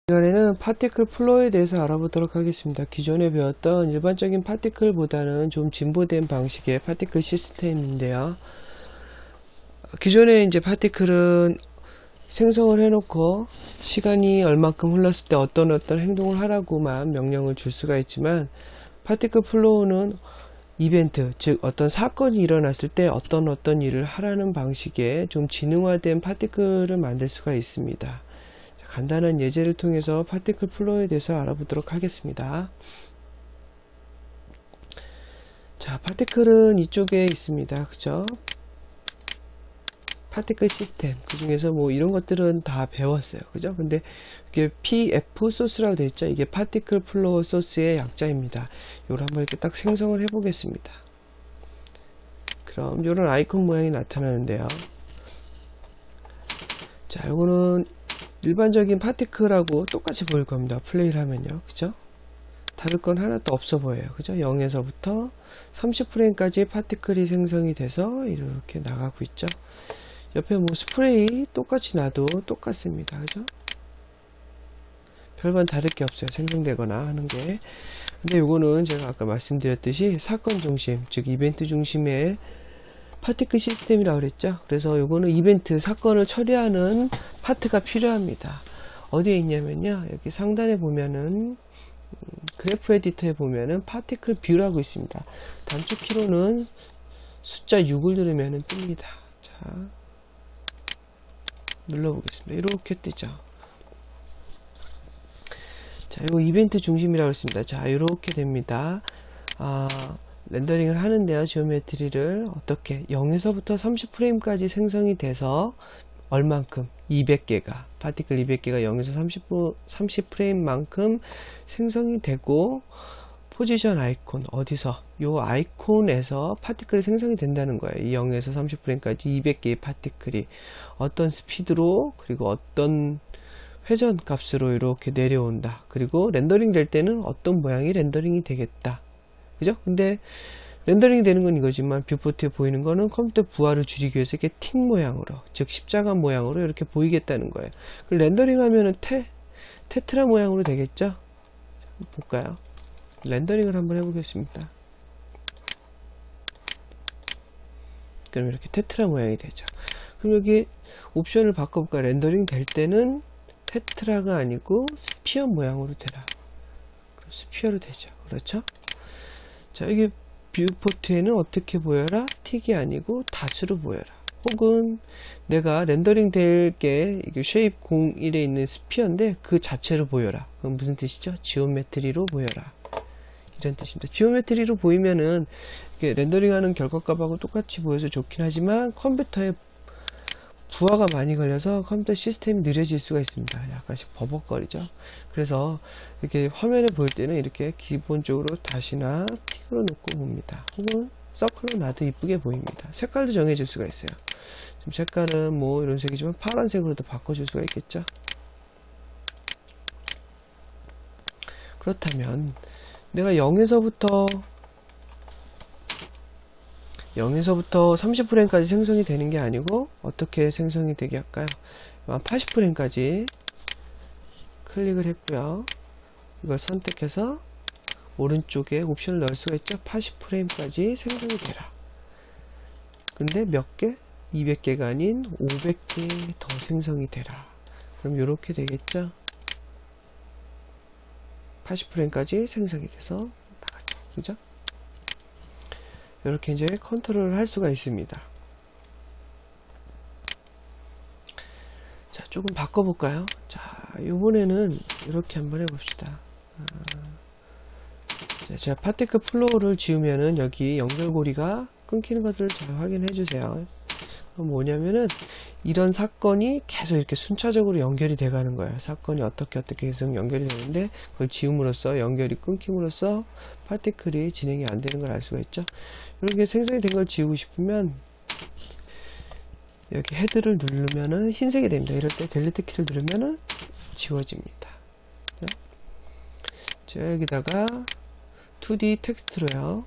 이번에는 파티클 플로우에 대해서 알아보도록 하겠습니다. 기존에 배웠던 일반적인 파티클보다는 좀 진보된 방식의 파티클 시스템인데요. 기존에 이제 파티클은 생성을 해놓고 시간이 얼만큼 흘렀을 때 어떤 행동을 하라고만 명령을 줄 수가 있지만, 파티클 플로우는 이벤트, 즉 어떤 사건이 일어났을 때 어떤 일을 하라는 방식의 좀 지능화된 파티클을 만들 수가 있습니다. 간단한 예제를 통해서 파티클 플로우에 대해서 알아보도록 하겠습니다. 자, 파티클은 이쪽에 있습니다. 그죠? 파티클 시스템, 그 중에서 뭐 이런 것들은 다 배웠어요. 그죠? 근데 이게 PF 소스라고 되어 있죠. 이게 파티클 플로우 소스의 약자입니다. 요걸 한번 이렇게 딱 생성을 해 보겠습니다. 그럼 이런 아이콘 모양이 나타나는데요. 자, 요거는 일반적인 파티클하고 똑같이 보일 겁니다. 플레이를 하면요. 그죠? 다를 건 하나도 없어 보여요. 그죠? 0에서부터 30프레임까지 파티클이 생성이 돼서 이렇게 나가고 있죠. 옆에 뭐 스프레이 똑같이 놔도 똑같습니다. 그죠? 별반 다를 게 없어요. 생성되거나 하는 게. 근데 요거는 제가 아까 말씀드렸듯이 사건 중심, 즉 이벤트 중심의 파티클 시스템이라고 그랬죠. 그래서 요거는 이벤트, 사건을 처리하는 파트가 필요합니다. 어디에 있냐면요. 여기 상단에 보면은 그래프 에디터에 보면은 파티클 뷰라고 있습니다. 단축키로는 숫자 6을 누르면은 뜹니다. 자, 눌러보겠습니다. 이렇게 뜨죠. 자, 이거 이벤트 중심이라고 했습니다. 자, 이렇게 됩니다. 렌더링을 하는데요. 지오메트리를 어떻게 0에서부터 30프레임까지 생성이 돼서 얼만큼 200개가 파티클 200개가 0에서 30프레임만큼 생성이 되고, 포지션 아이콘 어디서 요 아이콘에서 파티클이 생성이 된다는 거예요. 이 0에서 30프레임까지 200개의 파티클이 어떤 스피드로 그리고 어떤 회전 값으로 이렇게 내려온다. 그리고 렌더링 될 때는 어떤 모양이 렌더링이 되겠다. 그죠? 근데 렌더링이 되는 건 이거지만 뷰포트에 보이는 거는 컴퓨터 부하를 줄이기 위해서 이렇게 틱 모양으로, 즉 십자가 모양으로 이렇게 보이겠다는 거예요. 렌더링 하면은 테트라 모양으로 되겠죠? 볼까요? 렌더링을 한번 해보겠습니다. 그럼 이렇게 테트라 모양이 되죠. 그럼 여기 옵션을 바꿔볼까요? 렌더링 될 때는 테트라가 아니고 스피어 모양으로 되라. 그럼 스피어로 되죠. 그렇죠? 자, 여기 뷰포트에는 어떻게 보여라? 틱이 아니고 닷으로 보여라. 혹은 내가 렌더링 될 게 이게 쉐입 01에 있는 스피어인데 그 자체로 보여라. 그럼 무슨 뜻이죠? 지오메트리로 보여라. 이런 뜻입니다. 지오메트리로 보이면은 이게 렌더링하는 결과값하고 똑같이 보여서 좋긴 하지만 컴퓨터에 부하가 많이 걸려서 컴퓨터 시스템이 느려질 수가 있습니다. 약간씩 버벅거리죠. 그래서 이렇게 화면에 보일 때는 이렇게 기본적으로 다시나 틱으로 놓고 봅니다. 혹은 서클로 놔도 이쁘게 보입니다. 색깔도 정해줄 수가 있어요. 지금 색깔은 뭐 이런 색이지만 파란색으로도 바꿔줄 수가 있겠죠. 그렇다면 내가 0에서부터 30프레임까지 생성이 되는 게 아니고 어떻게 생성이 되게 할까요? 80프레임까지 클릭을 했고요. 이걸 선택해서 오른쪽에 옵션을 넣을 수가 있죠. 80프레임까지 생성이 되라. 근데 몇 개? 200개가 아닌 500개 더 생성이 되라. 그럼 이렇게 되겠죠. 80프레임까지 생성이 돼서 나가죠. 그죠? 이렇게 이제 컨트롤을 할 수가 있습니다. 자, 조금 바꿔볼까요? 자, 이번에는 이렇게 한번 해봅시다. 자, 제가 파티클 플로우를 지우면은 여기 연결고리가 끊기는 것들을 잘 확인해 주세요. 그럼 뭐냐면은 이런 사건이 계속 이렇게 순차적으로 연결이 돼 가는 거예요. 사건이 어떻게 계속 연결이 되는데 그걸 지움으로써 연결이 끊김으로써 파티클이 진행이 안 되는 걸 알 수가 있죠. 이렇게 생성이 된 걸 지우고 싶으면 여기 헤드를 누르면은 흰색이 됩니다. 이럴 때 델리트 키를 누르면은 지워집니다. 자, 여기다가 2D 텍스트로요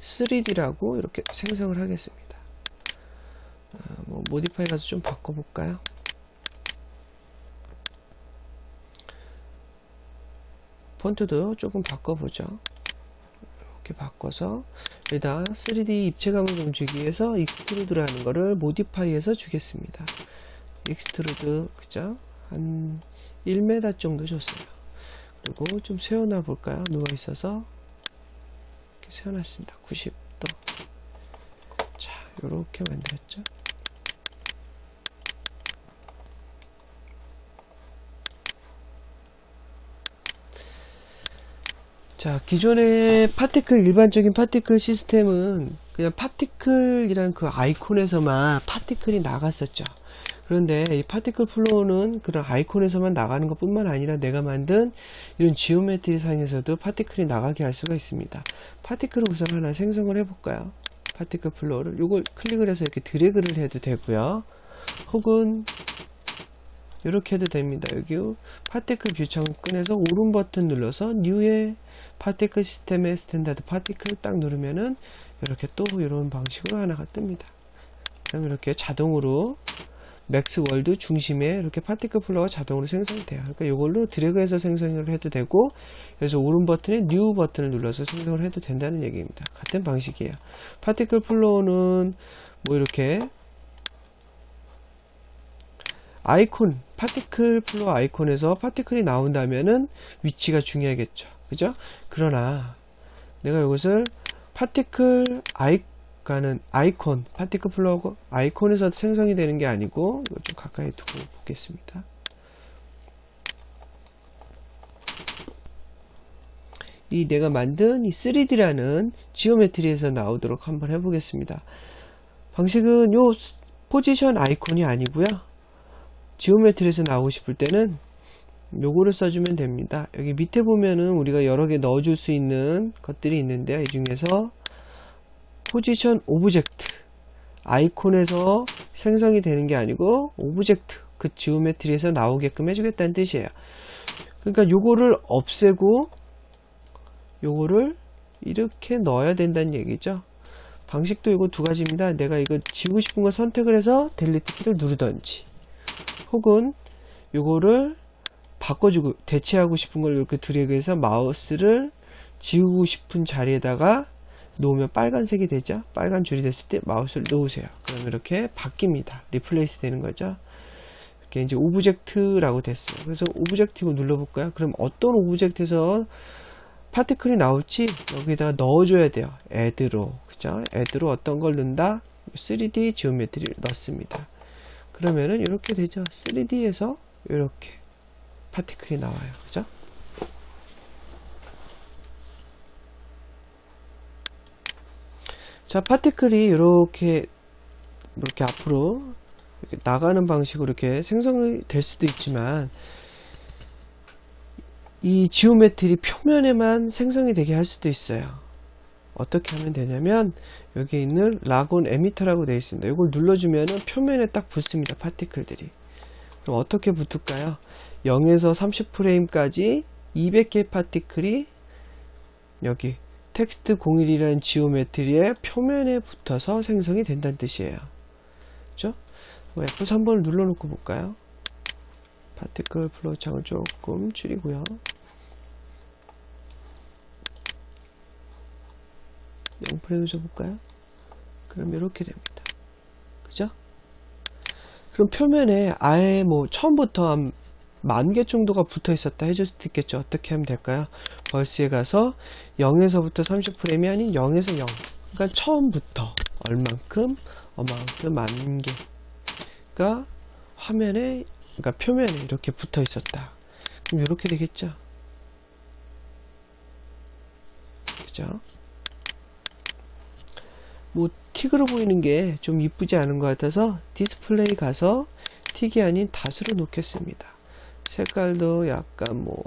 3D라고 이렇게 생성을 하겠습니다. 뭐 모디파이 가서 좀 바꿔볼까요? 폰트도 조금 바꿔보죠. 이렇게 바꿔서 여기다 3D 입체감을 좀 주기 위해서 익스트루드라는 거를 모디파이해서 주겠습니다. 익스트루드, 그죠? 한 1m 정도 줬어요. 그리고 좀 세워놔 볼까요? 누워 있어서 이렇게 세워놨습니다. 90도. 자, 요렇게 만들었죠. 자, 기존의 파티클, 일반적인 파티클 시스템은 그냥 파티클이란 그 아이콘에서만 파티클이 나갔었죠. 그런데 이 파티클 플로우는 그런 아이콘에서만 나가는 것 뿐만 아니라 내가 만든 이런 지오메트리 상에서도 파티클이 나가게 할 수가 있습니다. 파티클을 우선 하나 생성을 해볼까요? 파티클 플로우를 요걸 클릭을 해서 이렇게 드래그를 해도 되고요. 혹은 이렇게 해도 됩니다. 여기 파티클 뷰 창을 꺼내서 오른 버튼 눌러서 뉴의 파티클 시스템의 스탠다드 파티클 딱 누르면은 이렇게 또 이런 방식으로 하나가 뜹니다. 그럼 이렇게 자동으로 맥스 월드 중심에 이렇게 파티클 플로우가 자동으로 생성이 돼요. 그러니까 이걸로 드래그해서 생성을 해도 되고, 그래서 오른 버튼에 뉴 버튼을 눌러서 생성을 해도 된다는 얘기입니다. 같은 방식이에요. 파티클 플로우는 뭐 이렇게 아이콘, 파티클 플로우 아이콘에서 파티클이 나온다면은 위치가 중요하겠죠. 그죠? 그러나 내가 이것을 파티클 가는 아이콘, 파티클 플로우 아이콘에서 생성이 되는 게 아니고, 이거 좀 가까이 두고 보겠습니다. 이 내가 만든 이 3D라는 지오메트리에서 나오도록 한번 해보겠습니다. 방식은 요 포지션 아이콘이 아니고요. 지오메트리에서 나오고 싶을 때는 요거를 써주면 됩니다. 여기 밑에 보면은 우리가 여러 개 넣어줄 수 있는 것들이 있는데요. 이 중에서 포지션 오브젝트 아이콘에서 생성이 되는 게 아니고 오브젝트 그 지오메트리에서 나오게끔 해주겠다는 뜻이에요. 그러니까 요거를 없애고 요거를 이렇게 넣어야 된다는 얘기죠. 방식도 이거 두 가지입니다. 내가 이거 지우고 싶은 거 선택을 해서 델리트 키를 누르던지, 혹은 요거를 바꿔주고 대체하고 싶은 걸 이렇게 드래그해서 마우스를 지우고 싶은 자리에다가 놓으면 빨간색이 되죠. 빨간 줄이 됐을 때 마우스를 놓으세요. 그럼 이렇게 바뀝니다. 리플레이스 되는 거죠. 이렇게 이제 오브젝트라고 됐어요. 그래서 오브젝트 이거 눌러볼까요? 그럼 어떤 오브젝트에서 파티클이 나올지 여기다 넣어줘야 돼요. add로, 그죠? add로 어떤 걸 넣는다? 3D 지오메트리를 넣습니다. 그러면은 이렇게 되죠. 3D에서 이렇게 파티클이 나와요. 그죠? 자, 파티클이 이렇게 앞으로 이렇게 나가는 방식으로 이렇게 생성이 될 수도 있지만, 이 지오메트리 표면에만 생성이 되게 할 수도 있어요. 어떻게 하면 되냐면, 여기 있는 라곤 에미터라고 되어 있습니다. 이걸 눌러주면은 표면에 딱 붙습니다. 파티클들이. 그럼 어떻게 붙을까요? 0에서 30프레임까지 200개의 파티클이 여기 텍스트 01이라는 지오메트리의 표면에 붙어서 생성이 된다는 뜻이에요. 그죠? F3번을 눌러놓고 볼까요? 파티클 플로우 창을 조금 줄이고요. 0프레임 줘볼까요? 그럼 이렇게 됩니다. 그죠? 그럼 표면에 아예 뭐 처음부터 한 10,000개 정도가 붙어 있었다 해줄 수도 있겠죠. 어떻게 하면 될까요? 벌스에 가서 0에서부터 30프레임이 아닌 0에서 0. 그러니까 처음부터 얼만큼, 어마운트 10,000개가 화면에, 그러니까 표면에 이렇게 붙어 있었다. 그럼 이렇게 되겠죠. 그죠? 뭐 틱으로 보이는 게 좀 이쁘지 않은 것 같아서 디스플레이 가서 틱이 아닌 닷으로 놓겠습니다. 색깔도 약간 뭐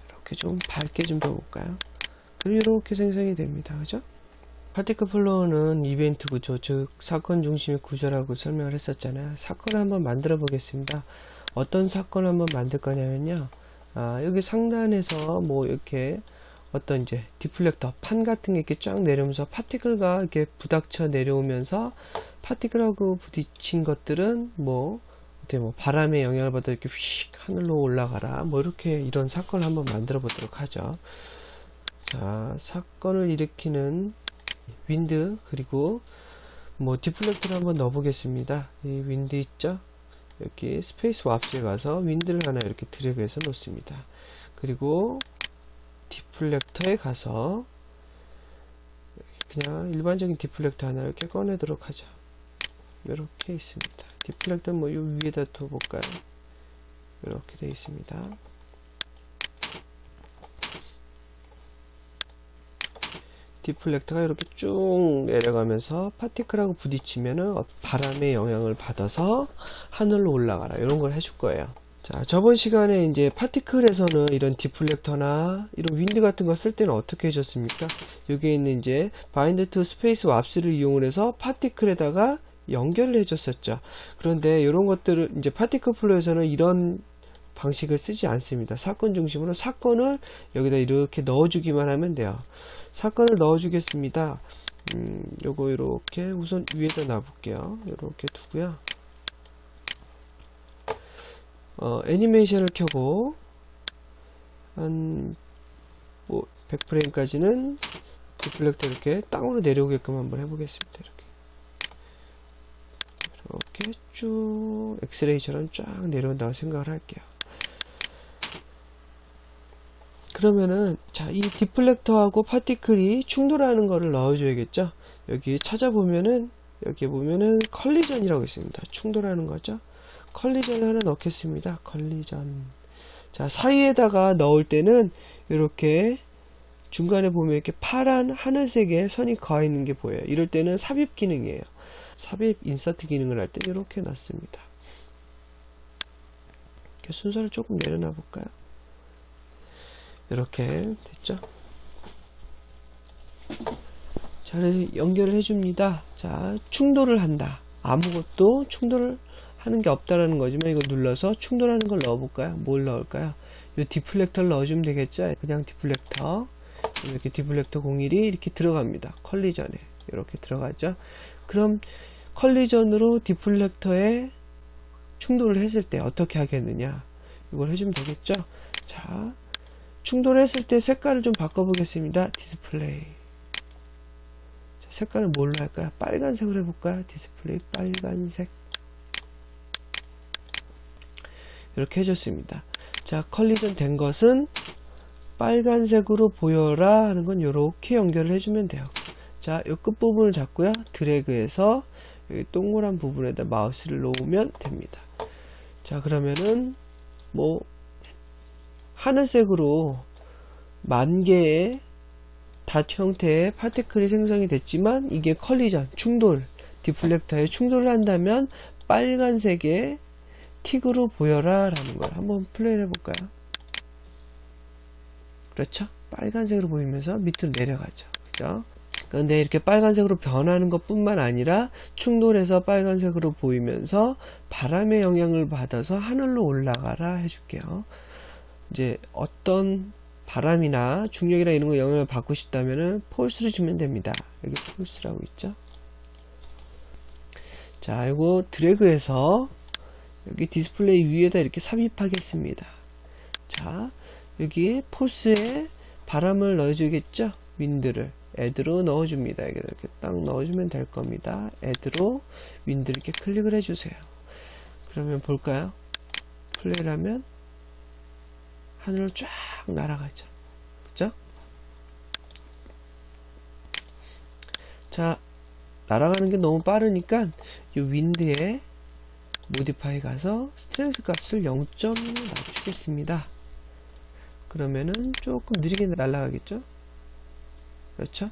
이렇게 좀 밝게 좀 줘볼까요? 그리고 이렇게 생성이 됩니다. 그죠? 파티클 플로우는 이벤트 구조, 즉 사건 중심의 구조라고 설명을 했었잖아요. 사건을 한번 만들어 보겠습니다. 어떤 사건을 한번 만들 거냐면요, 여기 상단에서 뭐 이렇게 어떤 이제 디플렉터 판 같은 게 이렇게 쫙 내려오면서 파티클과 이렇게 부닥쳐 내려오면서 파티클하고 부딪힌 것들은 뭐 뭐 바람의 영향을 받아 이렇게 휙 하늘로 올라가라, 뭐 이렇게 이런 사건을 한번 만들어 보도록 하죠. 자, 사건을 일으키는 윈드, 그리고 뭐 디플렉터를 한번 넣어 보겠습니다. 이 윈드 있죠? 여기 스페이스 왑스에 가서 윈드를 하나 이렇게 드래그해서 놓습니다. 그리고 디플렉터에 가서 그냥 일반적인 디플렉터 하나 이렇게 꺼내도록 하죠. 이렇게 있습니다. 디플렉터는 뭐 이 위에다 둬볼까요? 이렇게 되어 있습니다. 디플렉터가 이렇게 쭉 내려가면서 파티클하고 부딪히면은 바람의 영향을 받아서 하늘로 올라가라, 이런 걸 해줄 거예요. 자, 저번 시간에 이제 파티클에서는 이런 디플렉터나 이런 윈드 같은 거 쓸 때는 어떻게 해줬습니까? 여기에 있는 이제 바인드 투 스페이스 왑스를 이용을 해서 파티클에다가 연결을 해줬었죠. 그런데 이런 것들을 이제 파티클 플로에서는 이런 방식을 쓰지 않습니다. 사건 중심으로 사건을 여기다 이렇게 넣어주기만 하면 돼요. 사건을 넣어주겠습니다. 요거 이렇게 우선 위에다 놔볼게요. 이렇게 두고요. 애니메이션을 켜고 한 뭐 100프레임까지는 디플렉터 이렇게 땅으로 내려오게끔 한번 해보겠습니다. 이렇게 쭉 엑스레이처럼 쫙 내려온다고 생각을 할게요. 그러면은 자, 이 디플렉터하고 파티클이 충돌하는 거를 넣어줘야겠죠. 여기 찾아보면은 여기 보면은 컬리전이라고 있습니다. 충돌하는 거죠. 컬리전을 하나 넣겠습니다. 컬리전. 자, 사이에다가 넣을 때는 이렇게 중간에 보면 이렇게 파란 하늘색의 선이 가 있는 게 보여요. 이럴 때는 삽입 기능이에요. 삽입 인서트 기능을 할 때 이렇게 놨습니다. 이렇게 순서를 조금 내려놔 볼까요? 이렇게 됐죠? 잘 연결을 해줍니다. 자, 충돌을 한다. 아무것도 충돌을 하는 게 없다라는 거지만 이거 눌러서 충돌하는 걸 넣어볼까요? 뭘 넣을까요? 이 디플렉터를 넣어주면 되겠죠? 그냥 디플렉터. 이렇게 디플렉터 01이 이렇게 들어갑니다. 컬리전에. 이렇게 들어가죠? 그럼 컬리전으로 디플렉터에 충돌을 했을 때 어떻게 하겠느냐? 이걸 해주면 되겠죠? 자, 충돌했을 때 색깔을 좀 바꿔보겠습니다. 디스플레이. 자, 색깔을 뭘로 할까요? 빨간색으로 해볼까요? 디스플레이 빨간색. 이렇게 해줬습니다. 자, 컬리전 된 것은 빨간색으로 보여라 하는 건 이렇게 연결을 해주면 돼요. 자, 이 끝부분을 잡고요. 드래그해서 여기 동그란 부분에다 마우스를 놓으면 됩니다. 자, 그러면은 뭐 하늘색으로 만 개의 닷 형태의 파티클이 생성이 됐지만 이게 컬리전, 충돌, 디플렉터에 충돌을 한다면 빨간색의 틱으로 보여라 라는 걸 한번 플레이를 해볼까요? 그렇죠? 빨간색으로 보이면서 밑으로 내려가죠. 그죠? 그런데 이렇게 빨간색으로 변하는 것 뿐만 아니라 충돌해서 빨간색으로 보이면서 바람의 영향을 받아서 하늘로 올라가라 해줄게요. 이제 어떤 바람이나 중력이나 이런 거 영향을 받고 싶다면은 폴스를 주면 됩니다. 여기 폴스라고 있죠. 자, 이거 드래그해서 여기 디스플레이 위에다 이렇게 삽입하겠습니다. 자, 여기 폴스에 바람을 넣어주겠죠. 윈드를 애드로 넣어줍니다. 이렇게 딱 넣어주면 될 겁니다. 애드로 윈드 이렇게 클릭을 해주세요. 그러면 볼까요? 플레이를 하면 하늘로 쫙 날아가죠. 그죠? 자, 날아가는 게 너무 빠르니까 이 윈드에 모디파이 가서 스트렝스 값을 0.1로 낮추겠습니다. 그러면은 조금 느리게 날아가겠죠? 그렇죠?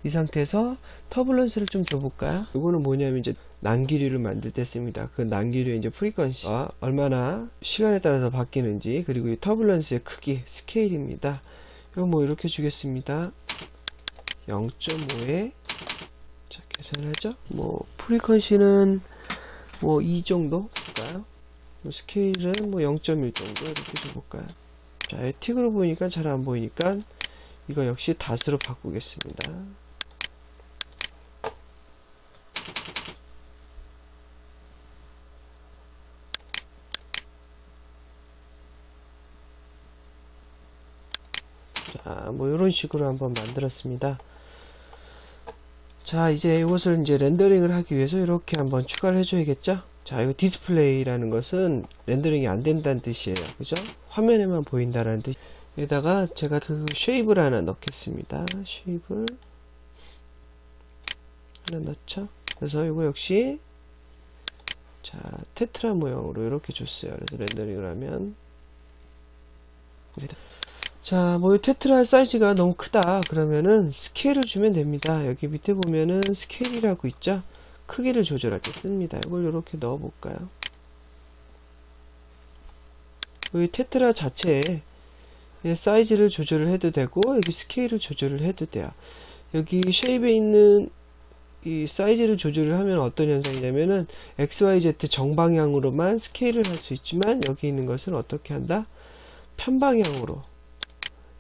이 상태에서 터뷸런스를 좀 줘볼까요? 이거는 뭐냐면 이제 난기류를 만들 때 씁니다. 그 난기류의 이제 프리퀀시가 얼마나 시간에 따라서 바뀌는지, 그리고 이 터뷸런스의 크기, 스케일입니다. 이거 뭐 이렇게 주겠습니다. 0.5에 자, 계산을 하죠. 뭐 프리퀀시는 뭐 2 정도 볼까요? 스케일은 뭐 0.1 정도 이렇게 줘볼까요? 자, 틱으로 보니까 잘 안 보이니까 이거 역시 닷으로 바꾸겠습니다. 자, 뭐 이런 식으로 한번 만들었습니다. 자, 이제 이것을 이제 렌더링을 하기 위해서 이렇게 한번 추가를 해줘야겠죠? 자, 이거 디스플레이라는 것은 렌더링이 안 된다는 뜻이에요. 그죠? 화면에만 보인다는 뜻. 여기다가 제가 그 쉐입을 하나 넣겠습니다. 쉐입을 하나 넣죠? 그래서 이거 역시 자, 테트라 모양으로 이렇게 줬어요. 그래서 렌더링을 하면 자, 뭐 테트라 사이즈가 너무 크다 그러면은 스케일을 주면 됩니다. 여기 밑에 보면은 스케일이라고 있죠? 크기를 조절할 때 씁니다. 이걸 이렇게 넣어 볼까요? 여기 테트라 자체에 사이즈를 조절을 해도 되고 여기 스케일을 조절을 해도 돼요. 여기 쉐입에 있는 이 사이즈를 조절을 하면 어떤 현상이냐면은 XYZ 정방향으로만 스케일을 할 수 있지만 여기 있는 것은 어떻게 한다? 편방향으로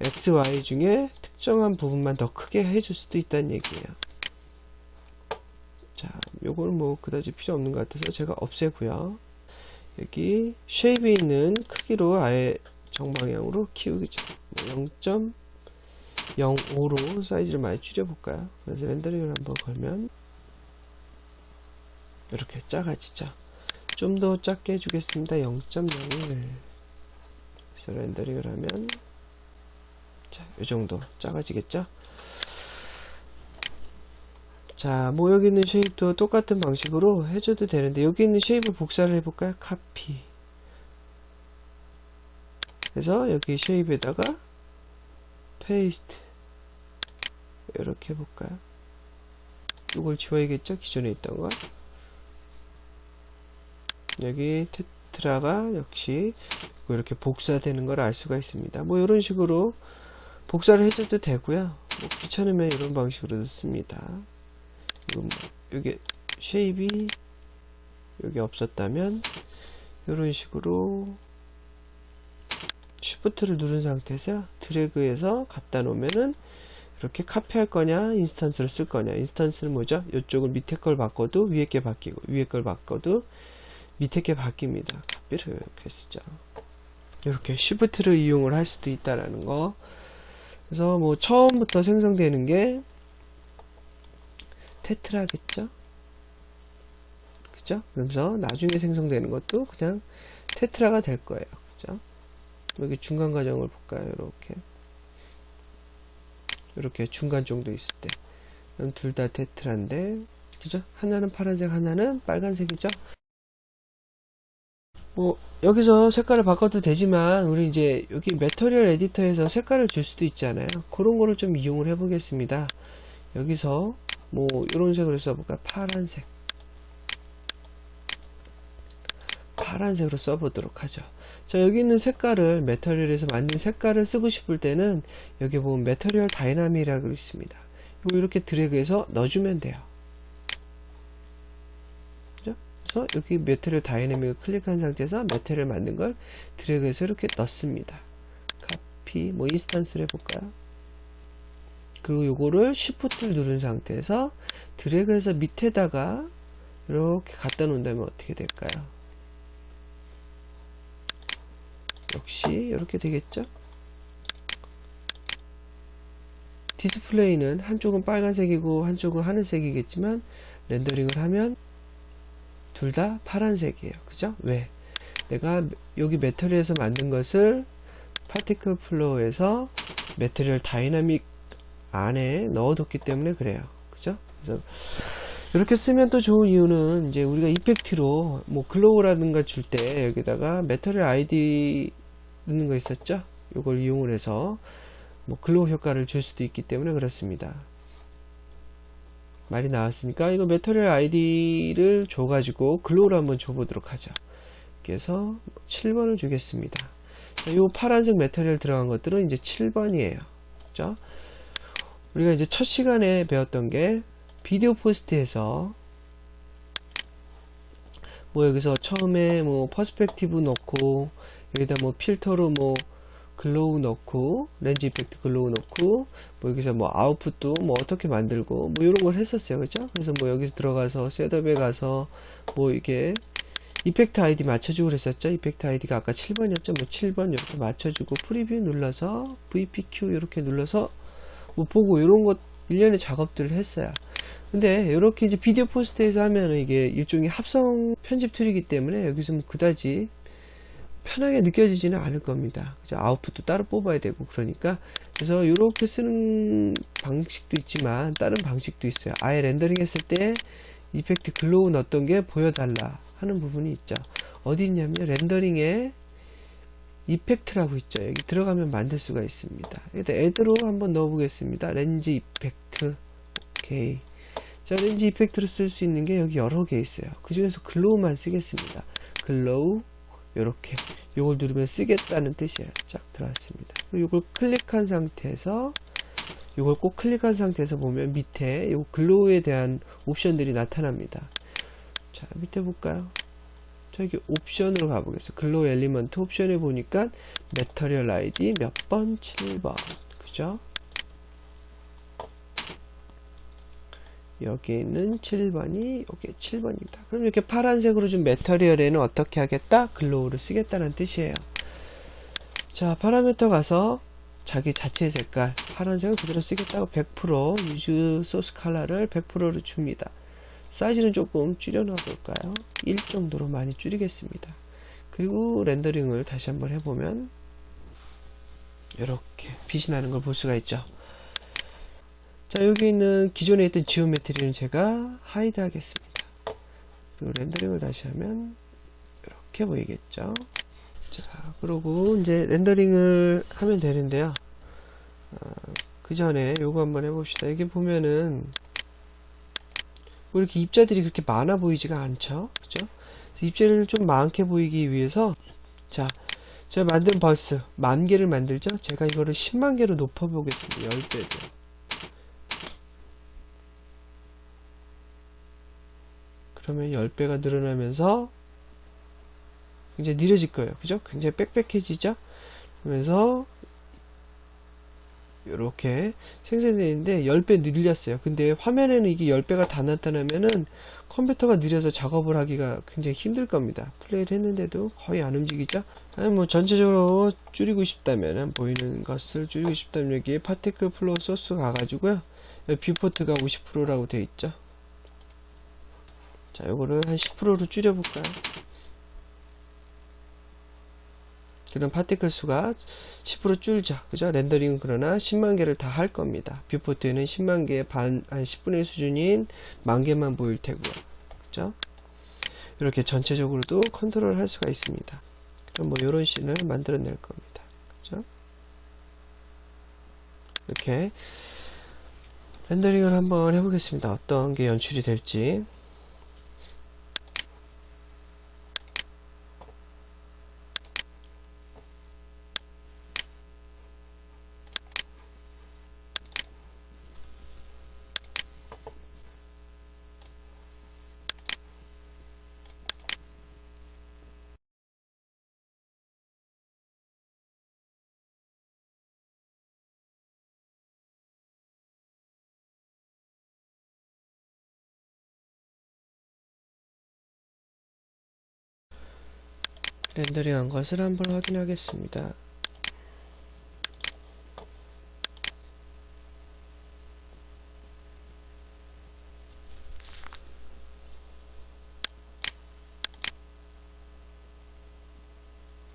X, Y 중에 특정한 부분만 더 크게 해줄 수도 있다는 얘기예요. 자, 요거는 뭐 그다지 필요 없는 것 같아서 제가 없애고요. 여기 쉐입에 있는 크기로 아예 정방향으로 키우겠죠. 0.05로 사이즈를 많이 줄여볼까요? 그래서 렌더링을 한번 걸면 이렇게 작아지죠. 좀 더 작게 해주겠습니다. 0.01. 그래서 렌더링을 하면 자, 이 정도 작아지겠죠? 자, 뭐 여기 있는 쉐입도 똑같은 방식으로 해줘도 되는데 여기 있는 쉐입을 복사를 해볼까요? 카피. 그래서 여기 쉐입에다가 페이스트 이렇게 해볼까요? 이걸 지워야겠죠? 기존에 있던 거. 여기 테트라가 역시 이렇게 복사되는 걸 알 수가 있습니다. 뭐 이런 식으로 복사를 해줘도 되고요. 뭐 귀찮으면 이런 방식으로 씁니다. 이게 쉐입이 여기 없었다면 이런 식으로 쉬프트를 누른 상태에서 드래그해서 갖다 놓으면은 이렇게 카피할 거냐 인스턴스를 쓸 거냐. 인스턴스는 뭐죠? 이쪽을 밑에 걸 바꿔도 위에 게 바뀌고 위에 걸 바꿔도 밑에 게 바뀝니다. 카피를 이렇게 쓰죠. 이렇게 쉬프트를 이용을 할 수도 있다라는 거. 그래서 뭐 처음부터 생성되는 게 테트라겠죠? 그죠? 그러면서 나중에 생성되는 것도 그냥 테트라가 될 거예요. 그죠? 여기 중간 과정을 볼까요? 이렇게 중간 정도 있을 때. 그럼 둘 다 테트라인데, 그죠? 하나는 파란색, 하나는 빨간색이죠? 뭐 여기서 색깔을 바꿔도 되지만 우리 이제 여기 매터리얼 에디터에서 색깔을 줄 수도 있잖아요. 그런 거를 좀 이용을 해 보겠습니다. 여기서 뭐 이런 색으로 써볼까? 파란색으로 써보도록 하죠. 자, 여기 있는 색깔을 매터리얼에서 만든 색깔을 쓰고 싶을 때는 여기 보면 매터리얼 다이나믹이라고 있습니다. 이거 이렇게 드래그해서 넣어주면 돼요. 그래서 여기 매터리얼 다이내믹을 클릭한 상태에서 매터리얼 만든 걸 드래그해서 이렇게 넣습니다. 카피, 뭐 인스턴스를 해볼까요? 그리고 요거를 쉬프트를 누른 상태에서 드래그해서 밑에다가 이렇게 갖다 놓는다면 어떻게 될까요? 역시 이렇게 되겠죠? 디스플레이는 한쪽은 빨간색이고 한쪽은 하늘색이겠지만 렌더링을 하면 둘 다 파란색이에요. 그죠? 왜? 내가 여기 매터리얼에서 만든 것을 파티클 플로어에서 매터리얼 다이나믹 안에 넣어뒀기 때문에 그래요. 그죠? 그래서 이렇게 쓰면 또 좋은 이유는 이제 우리가 이펙트로 뭐 글로우라든가 줄 때 여기다가 매터리얼 아이디 넣는 거 있었죠? 이걸 이용을 해서 뭐 글로우 효과를 줄 수도 있기 때문에 그렇습니다. 말이 나왔으니까 이거 매터리얼 아이디를 줘가지고 글로우를 한번 줘보도록 하죠. 그래서 7번을 주겠습니다. 이 파란색 매터리얼 들어간 것들은 이제 7번이에요. 그죠? 우리가 이제 첫 시간에 배웠던 게 비디오 포스트에서 뭐 여기서 처음에 뭐 퍼스펙티브 넣고 여기다 뭐 필터로 뭐 글로우 넣고 렌즈 이펙트 글로우 넣고 뭐 여기서 뭐 아웃풋도 뭐 어떻게 만들고 뭐 이런 걸 했었어요. 그죠? 그래서 뭐 여기서 들어가서 셋업에 가서 뭐 이게 이펙트 아이디 맞춰주고 그랬었죠. 이펙트 아이디가 아까 7번이었죠. 뭐 7번 이렇게 맞춰주고 프리뷰 눌러서 VPQ 이렇게 눌러서 뭐 보고 이런 것 일련의 작업들을 했어요. 근데 이렇게 이제 비디오 포스트에서 하면은 이게 일종의 합성 편집 툴이기 때문에 여기서 뭐 그다지 편하게 느껴지지는 않을 겁니다. 그죠? 아웃풋도 따로 뽑아야 되고 그러니까. 그래서 이렇게 쓰는 방식도 있지만 다른 방식도 있어요. 아예 렌더링 했을 때 이펙트 글로우 넣었던 게 보여달라 하는 부분이 있죠. 어디 있냐면 렌더링에 이펙트라고 있죠. 여기 들어가면 만들 수가 있습니다. 일단 애드로 한번 넣어 보겠습니다. 렌즈 이펙트. 오케이. 자, 렌즈 이펙트로 쓸 수 있는 게 여기 여러 개 있어요. 그 중에서 글로우만 쓰겠습니다. 글로우 요렇게 요걸 누르면 쓰겠다는 뜻이에요. 쫙 들어왔습니다. 그리고 요걸 클릭한 상태에서 요걸 꼭 클릭한 상태에서 보면 밑에 요 글로우에 대한 옵션들이 나타납니다. 자, 밑에 볼까요? 저기 옵션으로 가보겠습니다. 글로우 엘리먼트 옵션에 보니까 매터리얼 아이디 몇 번? 7번. 그죠? 여기는 7번이 여기 7번입니다. 그럼 이렇게 파란색으로 준 매터리얼에는 어떻게 하겠다? 글로우를 쓰겠다는 뜻이에요. 자, 파라미터 가서 자기 자체 색깔 파란색을 그대로 쓰겠다고 100% 유즈 소스 컬러를 100%로 줍니다. 사이즈는 조금 줄여놔 볼까요? 1 정도로 많이 줄이겠습니다. 그리고 렌더링을 다시 한번 해보면 이렇게 빛이 나는 걸 볼 수가 있죠. 자, 여기 있는 기존에 있던 지오메트리는 제가 하이드 하겠습니다. 그리고 렌더링을 다시 하면 이렇게 보이겠죠. 자, 그러고 이제 렌더링을 하면 되는데요. 그 전에 요거 한번 해봅시다. 여기 보면은 뭐 이렇게 입자들이 그렇게 많아 보이지가 않죠. 그죠? 입자를 좀 많게 보이기 위해서 자, 제가 만든 버스 10,000개를 만들죠. 제가 이거를 10만 개로 높여 보겠습니다. 10배로. 그러면 10배가 늘어나면서 굉장히 느려질 거예요. 그죠? 굉장히 빽빽해지죠? 그러면서 이렇게 생성되는데 10배 늘렸어요. 근데 화면에는 이게 10배가 다 나타나면은 컴퓨터가 느려서 작업을 하기가 굉장히 힘들 겁니다. 플레이를 했는데도 거의 안 움직이죠? 아니 뭐 전체적으로 줄이고 싶다면 보이는 것을 줄이고 싶다면 여기에 파티클 플로우 소스 가가지고요. 뷰포트가 50%라고 되어 있죠. 자, 요거를 한 10%로 줄여볼까요? 그럼 파티클 수가 10% 줄죠. 그죠? 렌더링은 그러나 10만 개를 다 할 겁니다. 뷰포트에는 10만 개의 한 10분의 1 수준인 10,000개만 보일 테고요. 그죠? 이렇게 전체적으로도 컨트롤 할 수가 있습니다. 그럼 뭐 이런 씬을 만들어낼 겁니다. 그죠? 이렇게 렌더링을 한번 해보겠습니다. 어떤 게 연출이 될지. 렌더링 한 것을 한번 확인하겠습니다.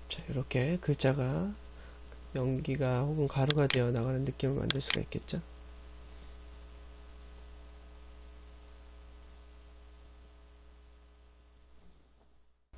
자, 이렇게 글자가 연기가 혹은 가루가 되어 나가는 느낌을 만들 수가 있겠죠.